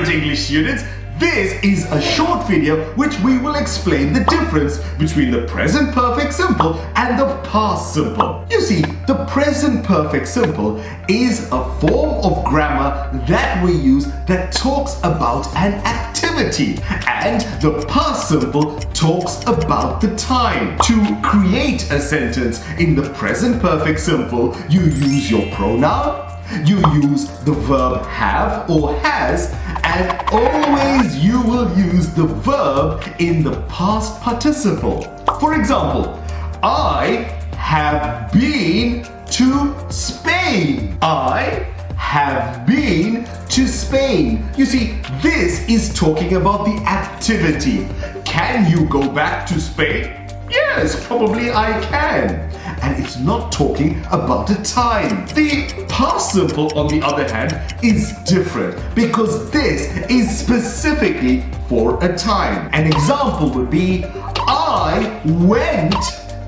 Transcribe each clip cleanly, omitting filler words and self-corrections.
Alright English students, this is a short video which we will explain the difference between the present perfect simple and the past simple. You see, the present perfect simple is a form of grammar that we use that talks about an activity, and the past simple talks about the time. To create a sentence in the present perfect simple, you use your pronoun, you use the verb have or has, and always you will use the verb in the past participle. For example, I have been to Spain. I have been to Spain. You see, this is talking about the activity. Can you go back to Spain? Yes, probably I can. And it's not talking about a time. The past simple, on the other hand, is different because this is specifically for a time. An example would be, I went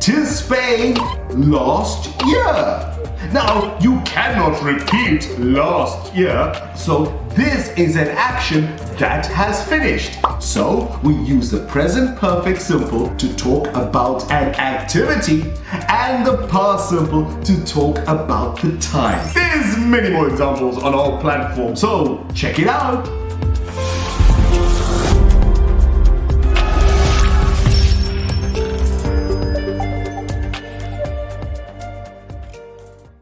to Spain last year. Now, you cannot repeat last year, so this is an action that has finished. So, we use the present perfect simple to talk about an activity and the past simple to talk about the time. There's many more examples on our platform, so check it out.